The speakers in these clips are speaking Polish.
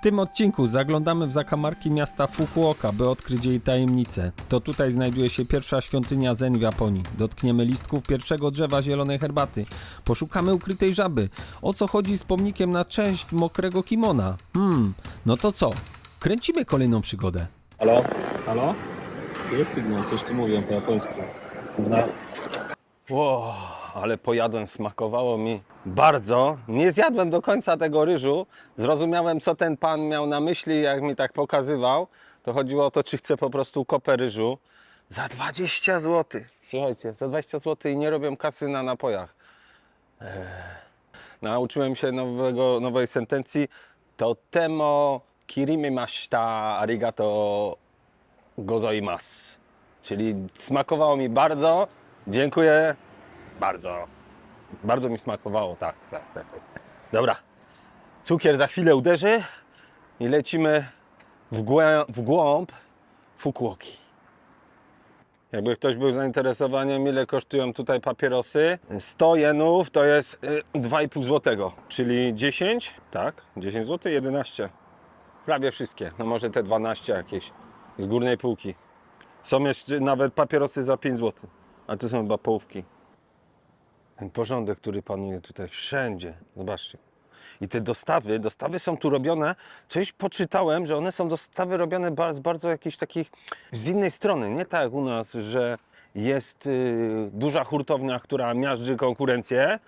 tym odcinku zaglądamy w zakamarki miasta Fukuoka, by odkryć jej tajemnicę. To tutaj znajduje się pierwsza świątynia zen w Japonii. Dotkniemy listków pierwszego drzewa zielonej herbaty. Poszukamy ukrytej żaby. O co chodzi z pomnikiem na część mokrego kimona? No to co? Kręcimy kolejną przygodę. Halo? Halo? Jest sygnał, coś tu mówią po japońsku. Wow, ale pojadłem, smakowało mi bardzo. Nie zjadłem do końca tego ryżu. Zrozumiałem, co ten pan miał na myśli, jak mi tak pokazywał. To chodziło o to, czy chcę po prostu kopę ryżu za 20 zł. Słuchajcie, za 20 zł i nie robią kasy na napojach. Nauczyłem się nowej sentencji. Totemo kirimimashita arigato gozaimasu. Czyli smakowało mi bardzo. Dziękuję bardzo. Bardzo mi smakowało, tak. Dobra. Cukier za chwilę uderzy i lecimy w głąb Fukuoki. Jakby ktoś był zainteresowany, ile kosztują tutaj papierosy. 100 jenów to jest 2,5 zł, czyli 10, tak? 10 zł, 11. Prawie wszystkie, no może te 12 jakieś z górnej półki. Są jeszcze nawet papierosy za 5 zł. A to są chyba połówki. Ten porządek, który panuje tutaj wszędzie. Zobaczcie. I te dostawy są tu robione. Coś poczytałem, że one są dostawy robione z bardzo jakichś takich z innej strony. Nie tak jak u nas, że jest duża hurtownia, która miażdży konkurencję,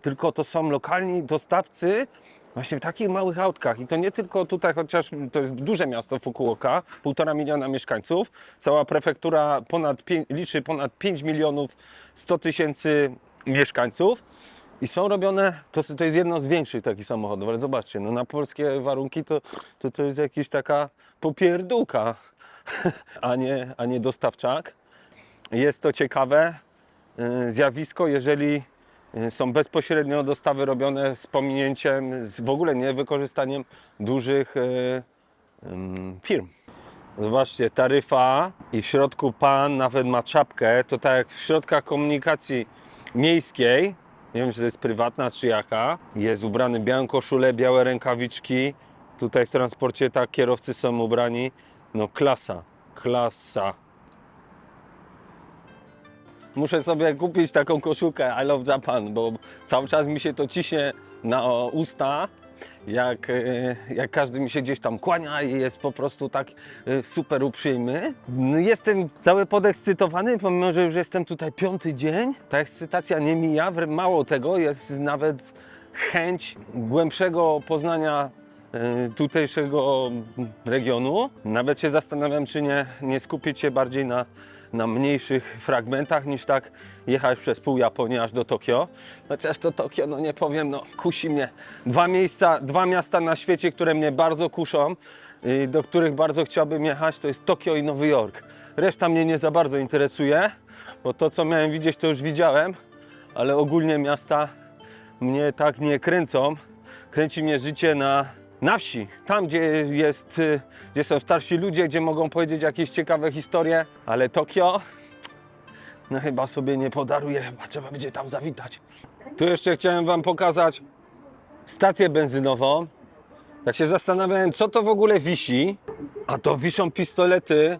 tylko to są lokalni dostawcy właśnie w takich małych autkach. I to nie tylko tutaj, chociaż to jest duże miasto Fukuoka, 1,5 miliona mieszkańców. Cała prefektura liczy ponad 5 milionów 100 tysięcy mieszkańców. I są robione, to jest jedno z większych takich samochodów, ale zobaczcie, no na polskie warunki to jest jakaś taka popierdółka, a nie dostawczak. Jest to ciekawe zjawisko, jeżeli są bezpośrednio dostawy robione z pominięciem, w ogóle nie wykorzystaniem dużych firm. Zobaczcie, taryfa i w środku pan nawet ma czapkę, to tak jak w środkach komunikacji miejskiej, nie wiem, czy to jest prywatna, czy jaka, jest ubrany białą koszulę, białe rękawiczki, tutaj w transporcie tak kierowcy są ubrani, no klasa. Muszę sobie kupić taką koszulkę I Love Japan, bo cały czas mi się to ciśnie na usta, jak każdy mi się gdzieś tam kłania i jest po prostu tak super uprzejmy. Jestem cały podekscytowany, pomimo że już jestem tutaj 5. dzień. Ta ekscytacja nie mija, mało tego, jest nawet chęć głębszego poznania tutejszego regionu. Nawet się zastanawiam, czy nie skupić się bardziej na mniejszych fragmentach, niż tak jechać przez pół Japonii aż do Tokio. Chociaż to Tokio, no nie powiem, no kusi mnie. Dwa miasta na świecie, które mnie bardzo kuszą, do których bardzo chciałbym jechać, to jest Tokio i Nowy Jork. Reszta mnie nie za bardzo interesuje, bo to, co miałem widzieć, to już widziałem, ale ogólnie miasta mnie tak nie kręcą. Kręci mnie życie na wsi, tam gdzie są starsi ludzie, gdzie mogą powiedzieć jakieś ciekawe historie, ale Tokio, no chyba sobie nie podaruję, chyba trzeba będzie tam zawitać. Tu jeszcze chciałem wam pokazać stację benzynową. Tak się zastanawiałem, co to w ogóle wisi, a to wiszą pistolety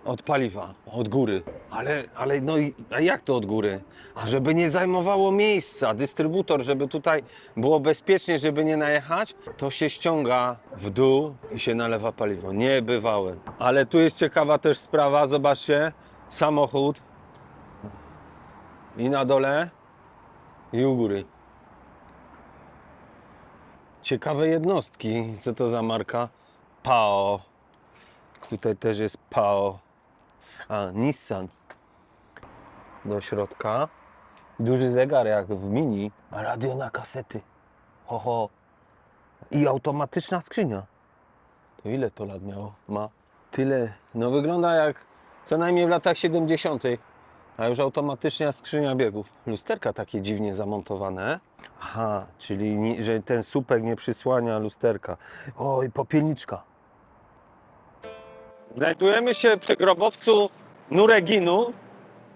od paliwa, od góry. Ale no a jak to od góry? A żeby nie zajmowało miejsca, dystrybutor, żeby tutaj było bezpiecznie, żeby nie najechać, to się ściąga w dół i się nalewa paliwo. Niebywałe. Ale tu jest ciekawa też sprawa, zobaczcie, samochód i na dole, i u góry. Ciekawe jednostki. Co to za marka? PAO. Tutaj też jest PAO. A, Nissan. Do środka. Duży zegar jak w Mini. A radio na kasety. Ho. I automatyczna skrzynia. To ile to lat ma? Tyle. No wygląda jak co najmniej w latach 70. A już automatyczna skrzynia biegów. Lusterka takie dziwnie zamontowane. Aha, czyli że ten słupek nie przysłania lusterka. Oj, popielniczka. Znajdujemy się przy grobowcu Nureginu,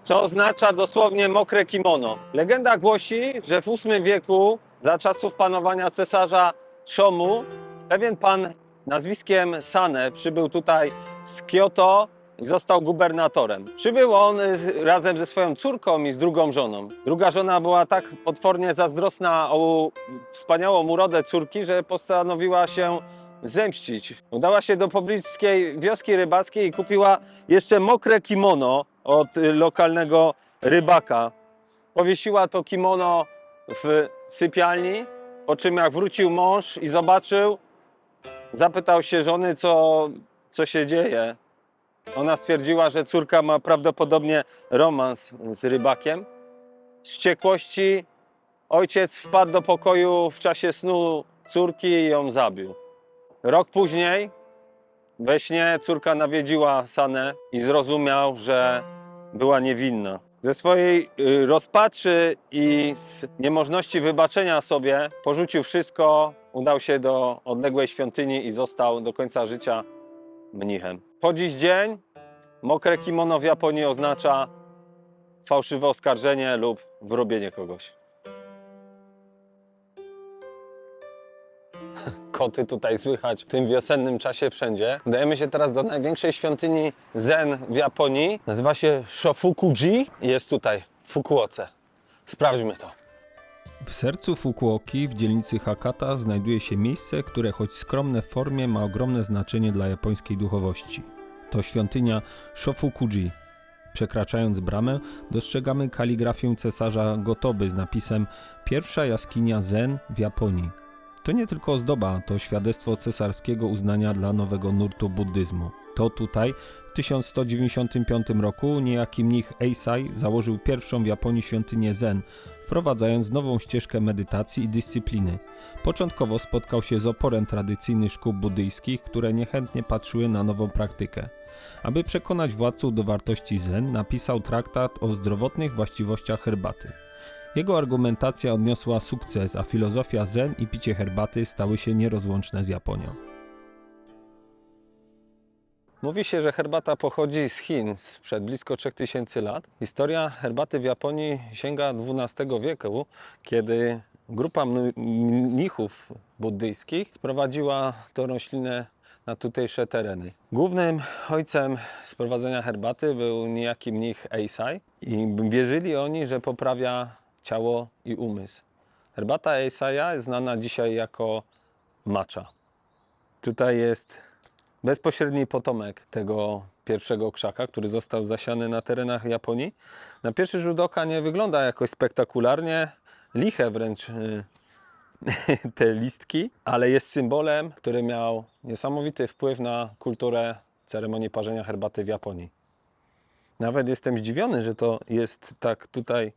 co oznacza dosłownie mokre kimono. Legenda głosi, że w VIII wieku, za czasów panowania cesarza Shomu, pewien pan nazwiskiem Sane przybył tutaj z Kyoto i został gubernatorem. Przybył on razem ze swoją córką i z drugą żoną. Druga żona była tak potwornie zazdrosna o wspaniałą urodę córki, że postanowiła się zemścić. Udała się do pobliskiej wioski rybackiej i kupiła jeszcze mokre kimono od lokalnego rybaka. Powiesiła to kimono w sypialni, po czym jak wrócił mąż i zobaczył, zapytał się żony, co się dzieje. Ona stwierdziła, że córka ma prawdopodobnie romans z rybakiem. Z wściekłości ojciec wpadł do pokoju w czasie snu córki i ją zabił. Rok później we śnie córka nawiedziła Sanę i zrozumiał, że była niewinna. Ze swojej rozpaczy i z niemożności wybaczenia sobie porzucił wszystko, udał się do odległej świątyni i został do końca życia mnichem. Po dziś dzień mokre kimono w Japonii oznacza fałszywe oskarżenie lub wrobienie kogoś. Koty tutaj słychać w tym wiosennym czasie wszędzie. Udajemy się teraz do największej świątyni zen w Japonii. Nazywa się Shofuku-ji i jest tutaj, w Fukuoce. Sprawdźmy to. W sercu Fukuoki, w dzielnicy Hakata, znajduje się miejsce, które choć skromne w formie, ma ogromne znaczenie dla japońskiej duchowości. To świątynia Shofuku-ji. Przekraczając bramę, dostrzegamy kaligrafię cesarza Gotoby z napisem Pierwsza jaskinia zen w Japonii. To nie tylko ozdoba, to świadectwo cesarskiego uznania dla nowego nurtu buddyzmu. To tutaj w 1195 roku niejaki mnich Eisai założył pierwszą w Japonii świątynię zen, wprowadzając nową ścieżkę medytacji i dyscypliny. Początkowo spotkał się z oporem tradycyjnych szkół buddyjskich, które niechętnie patrzyły na nową praktykę. Aby przekonać władców do wartości zen, napisał traktat o zdrowotnych właściwościach herbaty. Jego argumentacja odniosła sukces, a filozofia zen i picie herbaty stały się nierozłączne z Japonią. Mówi się, że herbata pochodzi z Chin sprzed blisko 3000 lat. Historia herbaty w Japonii sięga XII wieku, kiedy grupa mnichów buddyjskich sprowadziła tę roślinę na tutejsze tereny. Głównym ojcem sprowadzenia herbaty był niejaki mnich Eisai i wierzyli oni, że poprawia ciało i umysł. Herbata Eisaia jest znana dzisiaj jako matcha. Tutaj jest bezpośredni potomek tego pierwszego krzaka, który został zasiany na terenach Japonii. Na pierwszy rzut oka nie wygląda jakoś spektakularnie, liche wręcz te listki, ale jest symbolem, który miał niesamowity wpływ na kulturę ceremonii parzenia herbaty w Japonii. Nawet jestem zdziwiony, że to jest tak tutaj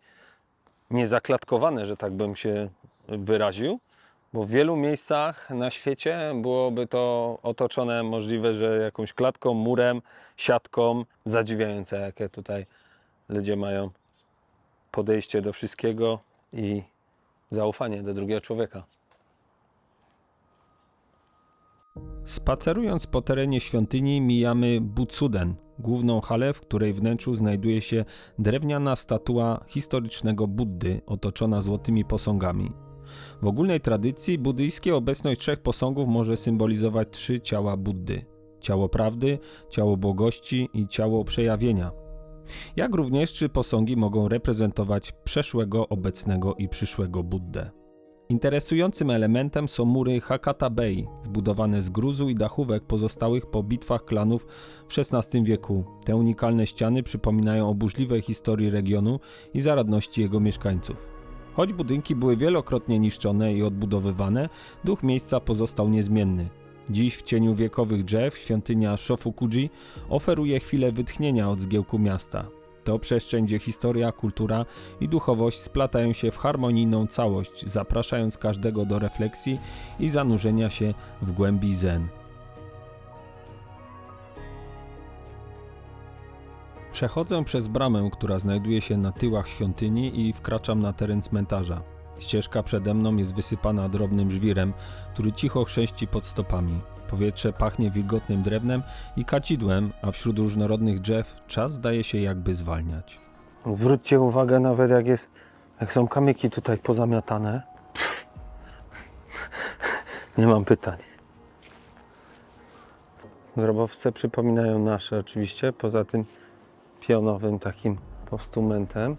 niezaklatkowane, że tak bym się wyraził, bo w wielu miejscach na świecie byłoby to otoczone możliwe, że jakąś klatką, murem, siatką. Zadziwiające, jakie tutaj ludzie mają podejście do wszystkiego i zaufanie do drugiego człowieka. Spacerując po terenie świątyni mijamy Butsuden, główną halę, w której wnętrzu znajduje się drewniana statua historycznego Buddy otoczona złotymi posągami. W ogólnej tradycji buddyjskiej obecność 3 posągów może symbolizować 3 ciała Buddy. Ciało prawdy, ciało błogości i ciało przejawienia. Jak również 3 posągi mogą reprezentować przeszłego, obecnego i przyszłego Buddę. Interesującym elementem są mury Hakata Bay, zbudowane z gruzu i dachówek pozostałych po bitwach klanów w XVI wieku. Te unikalne ściany przypominają o burzliwej historii regionu i zaradności jego mieszkańców. Choć budynki były wielokrotnie niszczone i odbudowywane, duch miejsca pozostał niezmienny. Dziś w cieniu wiekowych drzew świątynia Shofuku-ji oferuje chwilę wytchnienia od zgiełku miasta. To przestrzeń, gdzie historia, kultura i duchowość splatają się w harmonijną całość, zapraszając każdego do refleksji i zanurzenia się w głębi zen. Przechodzę przez bramę, która znajduje się na tyłach świątyni i wkraczam na teren cmentarza. Ścieżka przede mną jest wysypana drobnym żwirem, który cicho chrzęści pod stopami. Powietrze pachnie wilgotnym drewnem i kadzidłem, a wśród różnorodnych drzew czas zdaje się jakby zwalniać. Zwróćcie uwagę, nawet jak są kamyki tutaj pozamiatane. Nie mam pytań. Grobowce przypominają nasze oczywiście, poza tym pionowym takim postumentem.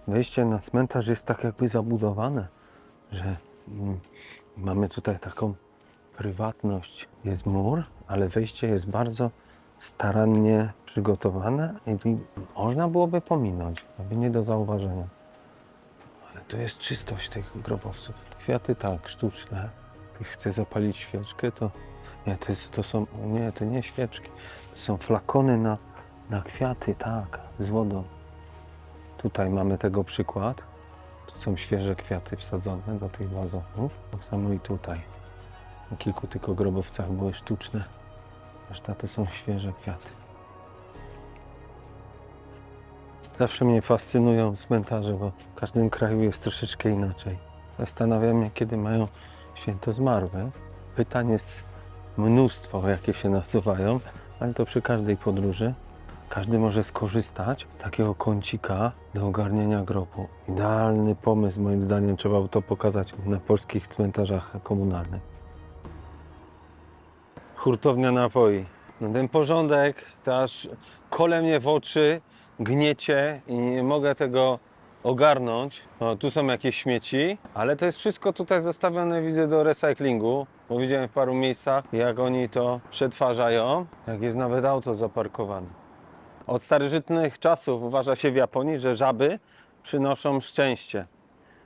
Wejście na cmentarz jest tak jakby zabudowane, że mamy tutaj taką prywatność. Jest mur, ale wejście jest bardzo starannie przygotowane i można byłoby pominąć, aby nie do zauważenia. Ale to jest czystość tych grobowców. Kwiaty tak, sztuczne. Jak chcę zapalić świeczkę, to nie, to nie świeczki. To są flakony na kwiaty, tak, z wodą. Tutaj mamy tego przykład. Tu są świeże kwiaty wsadzone do tych wazonów. Tak samo i tutaj. Na kilku tylko grobowcach były sztuczne. Reszta to są świeże kwiaty. Zawsze mnie fascynują cmentarze, bo w każdym kraju jest troszeczkę inaczej. Zastanawiam mnie, kiedy mają święto zmarłych. Pytań jest mnóstwo, jakie się nasuwają, ale to przy każdej podróży. Każdy może skorzystać z takiego kącika do ogarnienia grobu. Idealny pomysł, moim zdaniem, trzeba by to pokazać na polskich cmentarzach komunalnych. Hurtownia napoi. No ten porządek to aż kole mnie w oczy, gniecie i nie mogę tego ogarnąć. O, tu są jakieś śmieci, ale to jest wszystko tutaj zostawione, widzę, do recyklingu, bo widziałem w paru miejscach, jak oni to przetwarzają, jak jest nawet auto zaparkowane. Od starożytnych czasów uważa się w Japonii, że żaby przynoszą szczęście.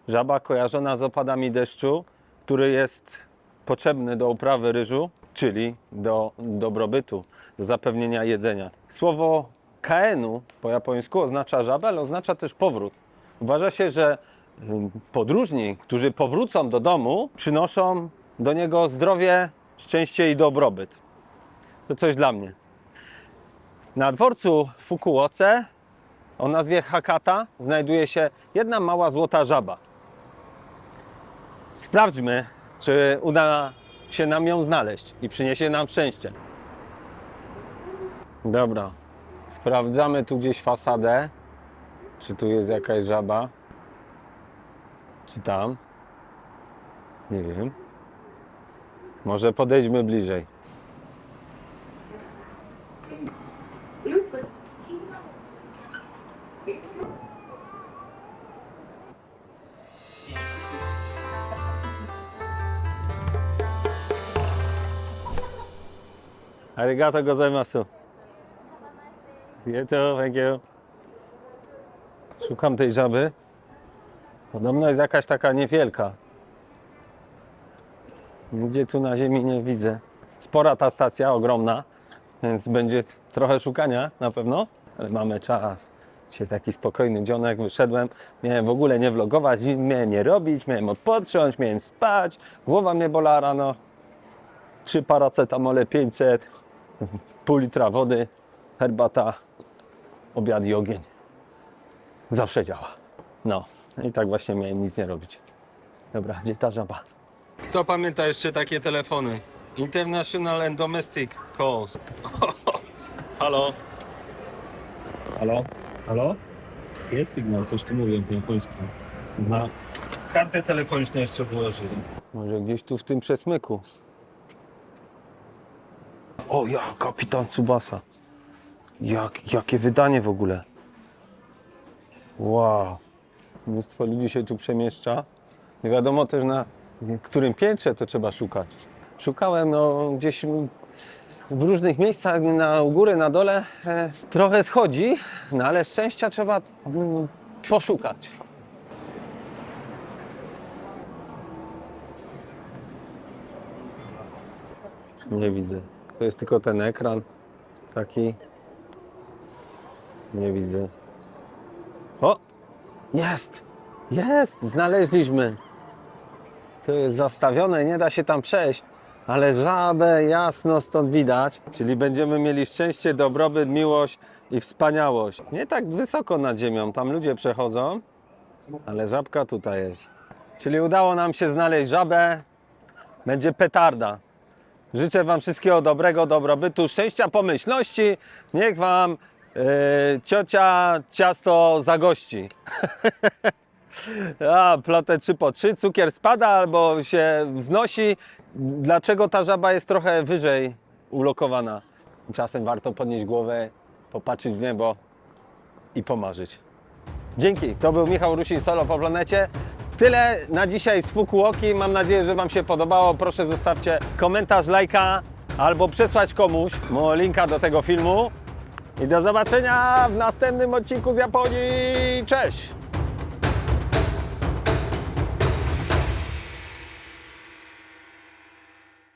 Żaba kojarzona z opadami deszczu, który jest potrzebny do uprawy ryżu, czyli do dobrobytu, do zapewnienia jedzenia. Słowo kaenu po japońsku oznacza żabę, ale oznacza też powrót. Uważa się, że podróżni, którzy powrócą do domu, przynoszą do niego zdrowie, szczęście i dobrobyt. To coś dla mnie. Na dworcu w Fukuoce o nazwie Hakata znajduje się jedna mała złota żaba. Sprawdźmy, czy uda się nam ją znaleźć i przyniesie nam szczęście. Dobra, sprawdzamy tu gdzieś fasadę, czy tu jest jakaś żaba, czy tam, nie wiem. Może podejdźmy bliżej. Arigato gozaimasu. You too, thank you. Szukam tej żaby. Podobno jest jakaś taka niewielka. Nigdzie tu na ziemi nie widzę. Spora ta stacja, ogromna, więc będzie trochę szukania na pewno, ale mamy czas. Dzisiaj taki spokojny dzionek, wyszedłem, miałem w ogóle nie vlogować, miałem nie robić, miałem odpocząć, miałem spać, głowa mnie bolała rano. 3 paracetamole 500, pół litra wody, herbata, obiad i ogień. Zawsze działa. No i tak właśnie miałem nic nie robić. Dobra, gdzie ta żaba? Kto pamięta jeszcze takie telefony? International and Domestic Calls. Halo? Halo? Halo? Jest sygnał, coś tu mówią po japońsku. Na kartę telefoniczną jeszcze wyłożyli. Może gdzieś tu w tym przesmyku. O, ja, kapitan Tsubasa. Jakie wydanie w ogóle. Wow. Mnóstwo ludzi się tu przemieszcza. Nie wiadomo też na którym piętrze to trzeba szukać. Szukałem gdzieś w różnych miejscach, u góry, na dole. Trochę schodzi, no ale szczęścia trzeba poszukać. Nie widzę. To jest tylko ten ekran taki. Nie widzę. O! Jest! Jest! Znaleźliśmy! To jest zastawione, nie da się tam przejść, ale żabę jasno stąd widać. Czyli będziemy mieli szczęście, dobrobyt, miłość i wspaniałość. Nie tak wysoko nad ziemią, tam ludzie przechodzą, ale żabka tutaj jest. Czyli udało nam się znaleźć żabę. Będzie petarda. Życzę Wam wszystkiego dobrego, dobrobytu, szczęścia, pomyślności. Niech Wam ciocia ciasto zagości. A, plotę 3 po 3, cukier spada albo się wznosi. Dlaczego ta żaba jest trochę wyżej ulokowana. Czasem warto podnieść głowę, popatrzeć w niebo i pomarzyć. Dzięki, to był Michał Rusin solo po planecie. Tyle na dzisiaj z Fukuoki. Mam nadzieję, że Wam się podobało. Proszę zostawcie komentarz, lajka albo przesłać komuś linka do tego filmu. I do zobaczenia w następnym odcinku z Japonii. Cześć!